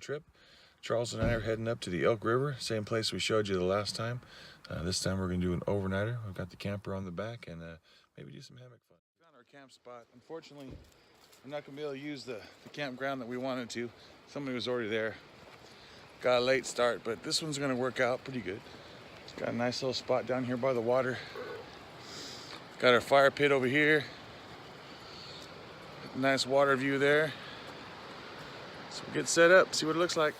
trip. Charles and I are heading up to the Elk River, same place we showed you the last time. This time we're going to do an overnighter. We've got the camper on the back and maybe do some hammock fun. We found our camp spot. Unfortunately, I'm not going to be able to use the campground that we wanted to. Somebody was already there. Got a late start, but this one's going to work out pretty good. It's got a nice little spot down here by the water. Got our fire pit over here. Nice water view there. So we'll get set up, see what it looks like.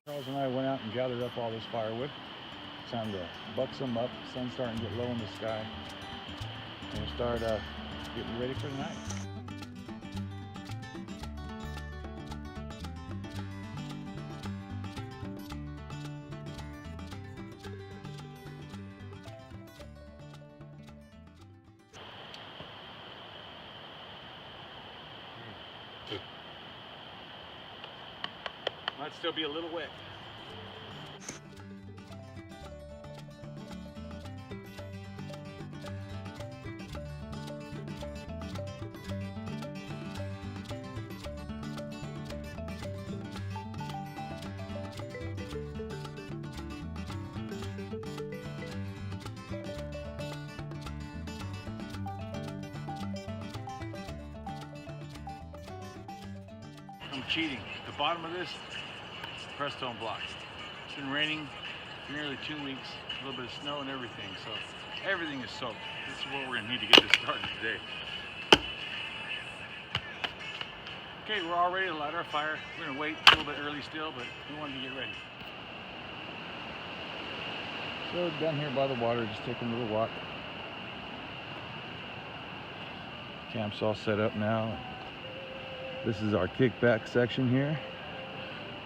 Charles and I went out and gathered up all this firewood. Time to buck some up. The sun's starting to get low in the sky. And we'll start getting ready for the night. Might still be a little wet. I'm cheating. The bottom of this Prestone block. It's been raining for nearly 2 weeks, a little bit of snow and everything, so everything is soaked. This is what we're gonna need to get this started today. Okay, we're all ready to light our fire. We're gonna wait a little bit early still, but we wanted to get ready. So down here by the water, just taking a little walk. Camp's all set up now. This is our kickback section here.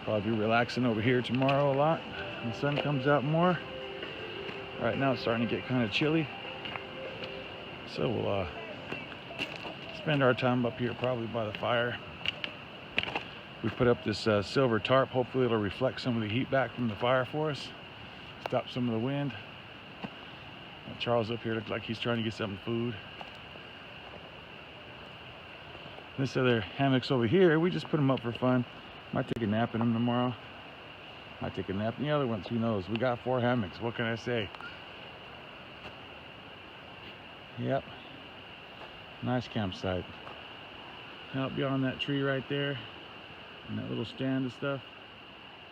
Probably be relaxing over here tomorrow a lot when the sun comes out more. Right now it's starting to get kind of chilly. So we'll spend our time up here probably by the fire. We put up this silver tarp. Hopefully it'll reflect some of the heat back from the fire for us. Stop some of the wind. Charles up here looks like he's trying to get some food. This other hammocks over here, we just put them up for fun. Might take a nap in them tomorrow. Might take a nap in the other ones, who knows? We got 4 hammocks, what can I say? Yep, nice campsite. Out beyond that tree right there, and that little stand and stuff,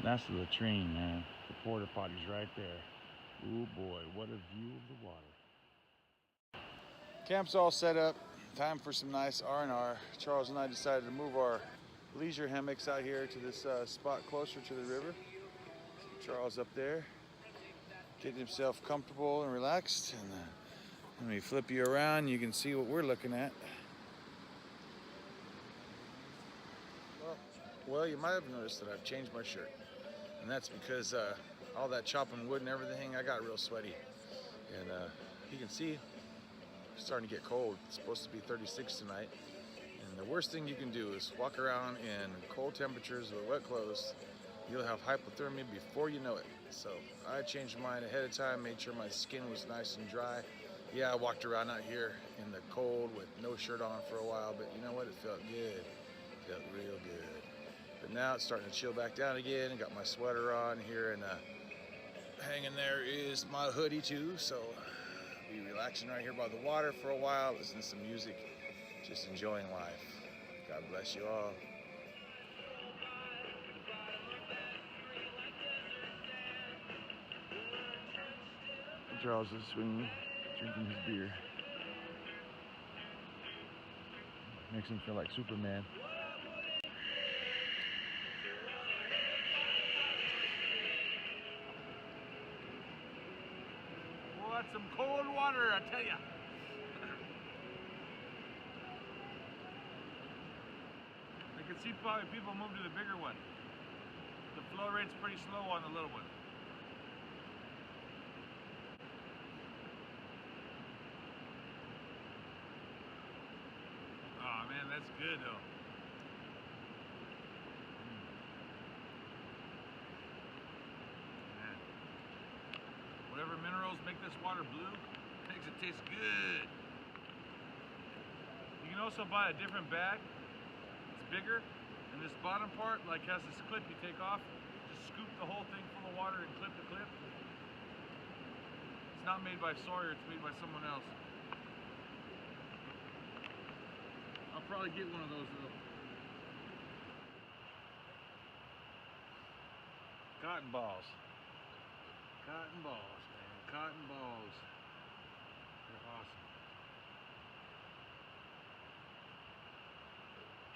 that's the latrine, man. The porta potty's right there. Oh boy, what a view of the water. Camp's all set up. Time for some nice R&R. Charles and I decided to move our leisure hammocks out here to this spot closer to the river. Charles up there, getting himself comfortable and relaxed. And let me flip you around, you can see what we're looking at. Well, you might have noticed that I've changed my shirt. And that's because all that chopping wood and everything, I got real sweaty. And you can see, it's starting to get cold. It's supposed to be 36 tonight. And the worst thing you can do is walk around in cold temperatures with wet clothes. You'll have hypothermia before you know it. So I changed mine ahead of time, made sure my skin was nice and dry. Yeah, I walked around out here in the cold with no shirt on for a while, but you know what? It felt good. It felt real good. But now it's starting to chill back down again. I got my sweater on here, and hanging there is my hoodie too. So I'll be relaxing right here by the water for a while, listening to some music, just enjoying life. God bless you all. Charles is swinging, drinking his beer. Makes him feel like Superman. Well, that's some cold water, I tell ya. see probably people move to the bigger one. The flow rate's pretty slow on the little one. Oh man, that's good though. Man. Whatever minerals make this water blue, makes it taste good. You can also buy a different bag. It's bigger, and this bottom part like has this clip you take off. Just scoop the whole thing full of water and clip the clip. It's not made by Sawyer, it's made by someone else. I'll probably get one of those though. Cotton balls. Cotton balls, man. Cotton balls. They're awesome.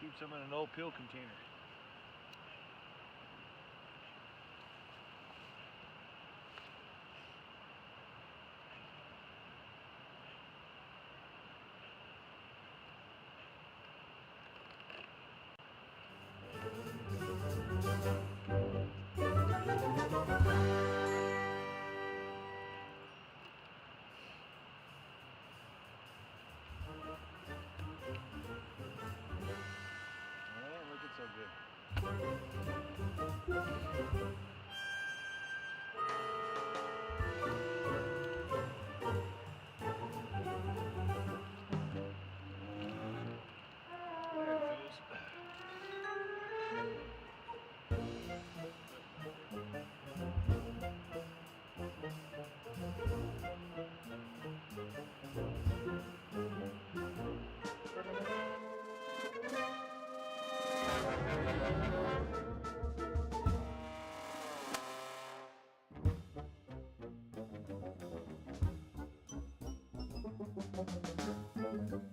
Keep some in an old pill container. So good. There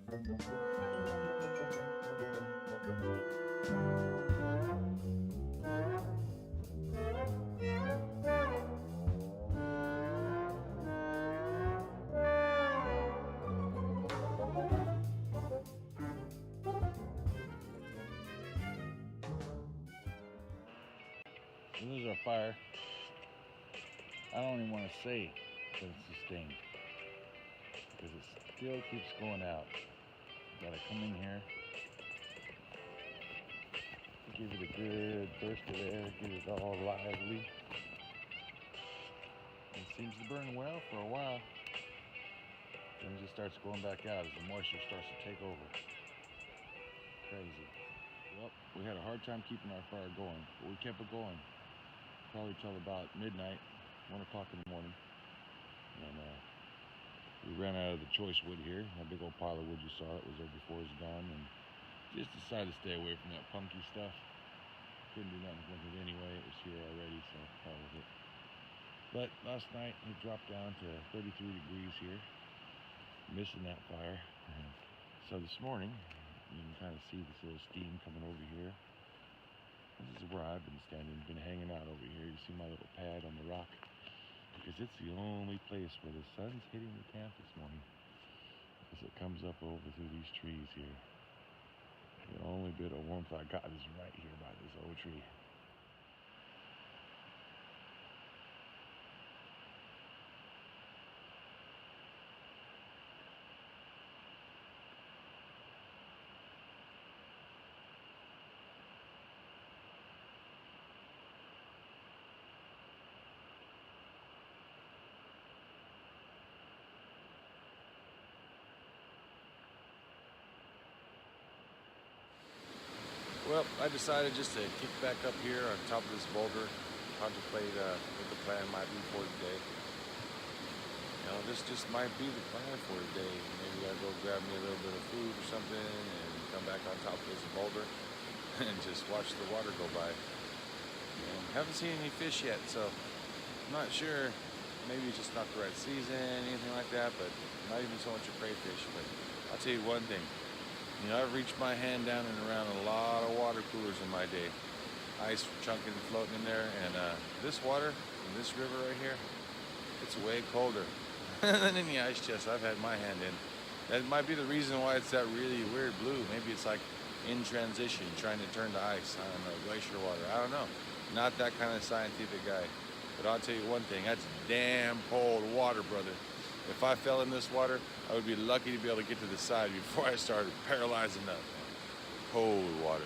it goes. This is our fire. I don't even want to say that it's sustained because it still keeps going out. Gotta come in here, give it a good burst of air, get it all lively. It seems to burn well for a while. Then it just starts going back out as the moisture starts to take over. Crazy. Well, we had a hard time keeping our fire going, but we kept it going. Probably till about midnight, 1 o'clock in the morning. And we ran out of the choice wood here. That big old pile of wood you saw that was there before is gone. And just decided to stay away from that punky stuff. Couldn't do nothing with it anyway. It was here already, so hell with it. But last night it dropped down to 33 degrees here. Missing that fire. And so this morning, you can kind of see this little steam coming over here. This is where I've been standing, been hanging out over here. You see my little pad on the rock? Because it's the only place where the sun's hitting the camp this morning. As it comes up over through these trees here. The only bit of warmth I got is right here by this old tree. Well, I decided just to kick back up here on top of this boulder, contemplate what the plan might be for today. You know, this just might be the plan for today. Maybe I'll go grab me a little bit of food or something and come back on top of this boulder and just watch the water go by. And haven't seen any fish yet, so I'm not sure. Maybe it's just not the right season, anything like that, but not even so much a crayfish. But I'll tell you one thing. You know, I've reached my hand down and around a lot of water coolers in my day. Ice chunking and floating in there, and this water in this river right here, it's way colder than any ice chest I've had my hand in. That might be the reason why it's that really weird blue. Maybe it's like in transition, trying to turn to ice. I don't know, glacier water. I don't know. Not that kind of scientific guy. But I'll tell you one thing, that's damn cold water, brother. If I fell in this water, I would be lucky to be able to get to the side before I started paralyzing up. Cold water.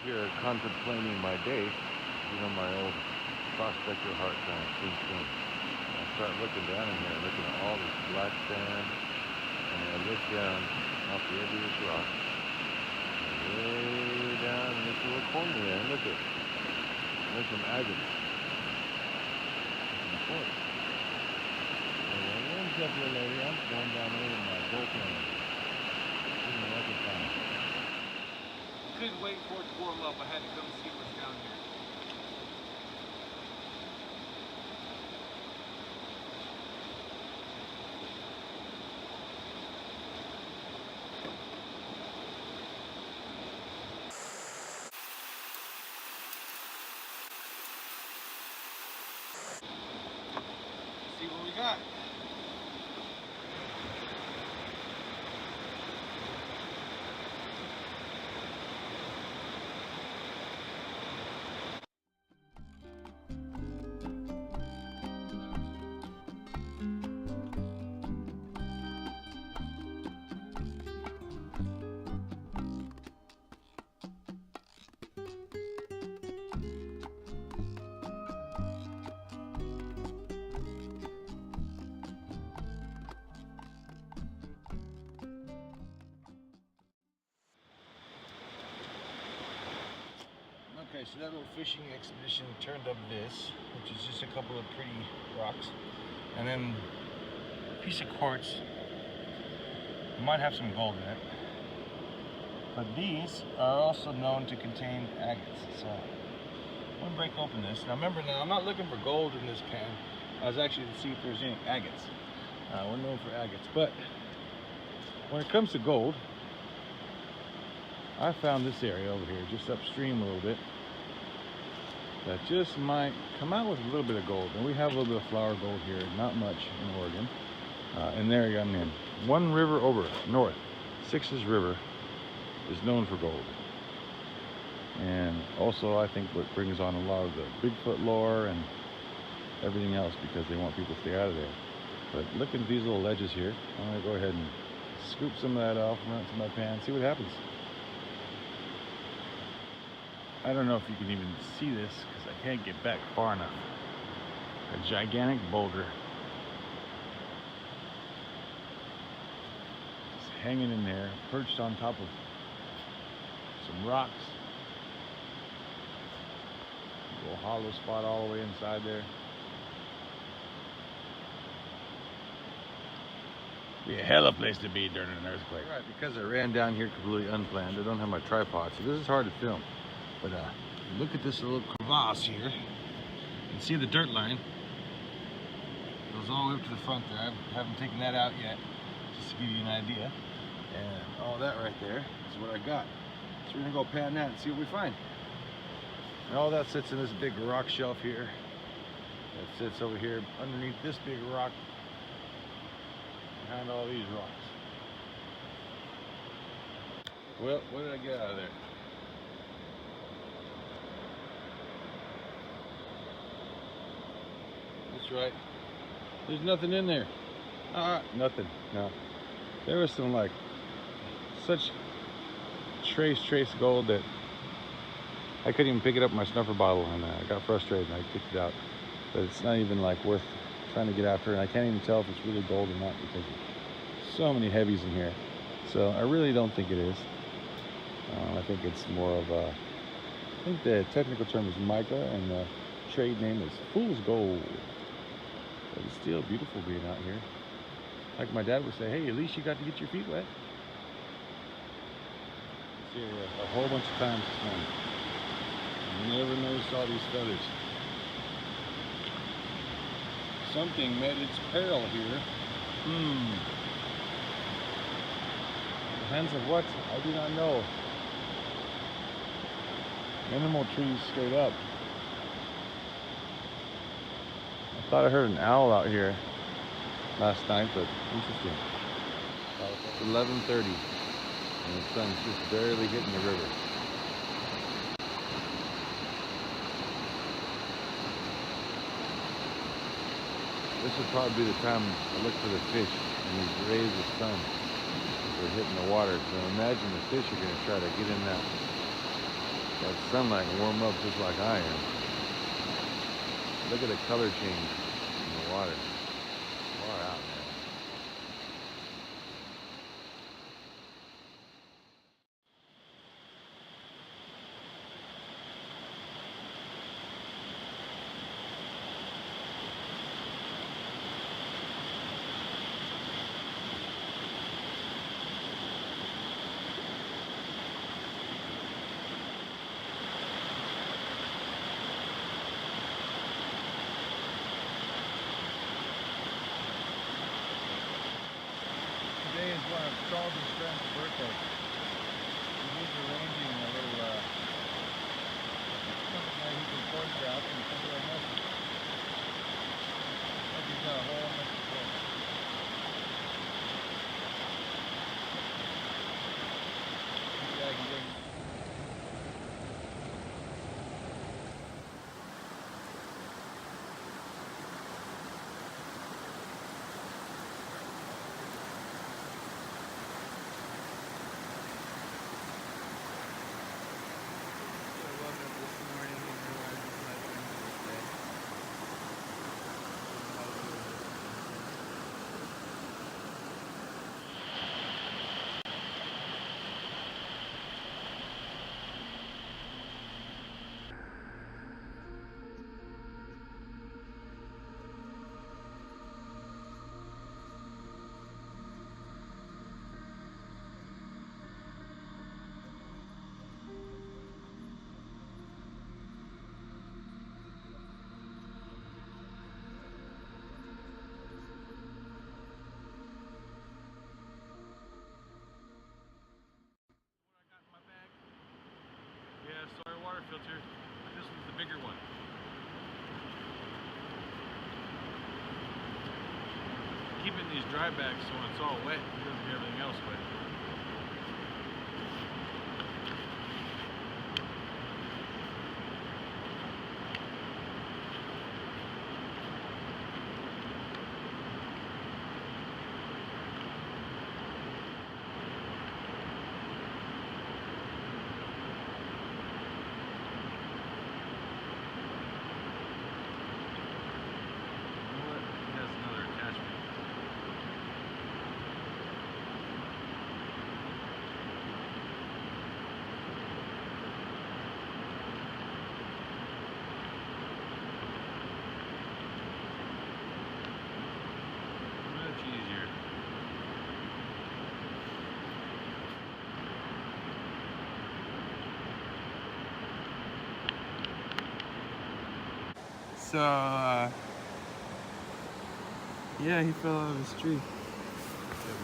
Here contemplating my day, my old prospector heart kind of sinks in. I start looking down in here, looking at all this black sand, and I look down off the edge of this rock, and way down in this little corner there, and look at it. There's some agates. Some quartz. And then one separate lady, I'm going down there with my bullpen. See what I can find. Couldn't wait for it to warm up. I had to come see what's down here. See what we got. Okay, so that little fishing expedition turned up this, which is just a couple of pretty rocks, and then a piece of quartz. It might have some gold in it, but these are also known to contain agates. So I'm gonna break open this. Now remember, I'm not looking for gold in this pan. I was actually to see if there's any agates. We're known for agates, but when it comes to gold, I found this area over here, just upstream a little bit, that just might come out with a little bit of gold. And we have a little bit of flour gold here, not much in Oregon. And there you got in. One river over north, Sixes River, is known for gold. And also I think what brings on a lot of the Bigfoot lore and everything else, because they want people to stay out of there. But look at these little ledges here. I'm gonna go ahead and scoop some of that off, run it to my pan, see what happens. I don't know if you can even see this because I can't get back far enough. A gigantic boulder. It's hanging in there, perched on top of some rocks. A little hollow spot all the way inside there. Be a hell of a place to be during an earthquake. Right, because I ran down here completely unplanned. I don't have my tripod, so this is hard to film. But look at this little crevasse here. You can see the dirt line. It goes all the way up to the front there. I haven't taken that out yet, just to give you an idea. And all that right there is what I got. So we're gonna go pan that and see what we find. And all that sits in this big rock shelf here. That sits over here underneath this big rock, behind all these rocks. Well, what did I get out of there? That's right. There's nothing in there. Nothing. No. There was some like such trace gold that I couldn't even pick it up in my snuffer bottle, and I got frustrated and I kicked it out. But it's not even like worth trying to get after, and I can't even tell if it's really gold or not because there's so many heavies in here. So I really don't think it is. I think it's more of a, I think the technical term is mica and the trade name is fool's gold. But it's still beautiful being out here. Like my dad would say, hey, at least you got to get your feet wet. It's here a whole bunch of times this morning. And you never noticed all these feathers. Something met its peril here. The hands of what? I do not know. Animal trees straight up. I thought I heard an owl out here last night, but interesting. It's 11:30 and the sun's just barely hitting the river. This would probably be the time I look for the fish and these rays of sun as they're hitting the water. So imagine the fish are going to try to get in that sunlight and warm up just like I am. Look at the color change in the water. Far out, man. Today is one of Charles' friend's birthday. He's arranging a little something that he can photograph and send her a message. Look, he's got a whole message for us. Maybe I can get him. Yeah, soy water filter, but this one's the bigger one. Keeping these dry bags so when it's all wet, it doesn't get everything else wet. So, yeah, he fell out of his tree. Yeah,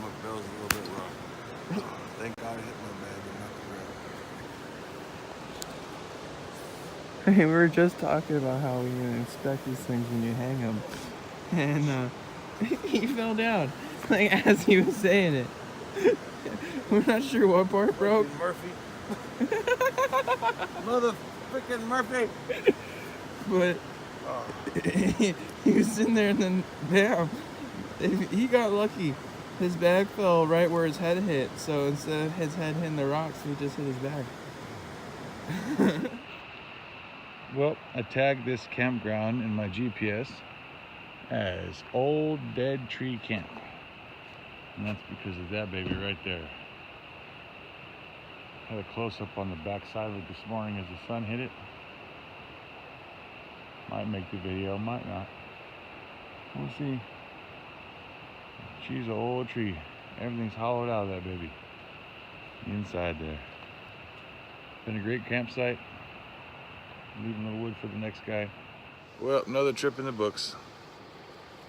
my bell's a little bit rough. Thank God it hit my bag and not the ground. Hey, we were just talking about how we inspect these things when you hang them. And he fell down, like, as he was saying it. We're not sure what part broke. Murphy. Mother freaking Murphy. But he was sitting there and then, bam, he got lucky. His bag fell right where his head hit. So instead of his head hitting the rocks, he just hit his bag. Well, I tagged this campground in my GPS as Old Dead Tree Camp. And that's because of that baby right there. Had a close-up on the back side of it this morning as the sun hit it. Might make the video, might not. We'll see. She's an old tree. Everything's hollowed out of that baby. Inside there. Been a great campsite. Leaving the wood for the next guy. Well, another trip in the books.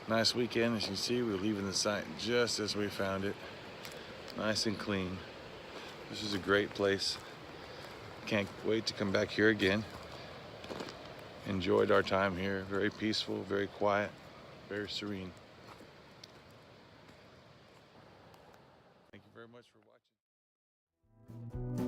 Nice weekend. As you can see, we're leaving the site just as we found it. Nice and clean. This is a great place. Can't wait to come back here again. Enjoyed our time here. Very peaceful, very quiet, very serene. Thank you very much for watching.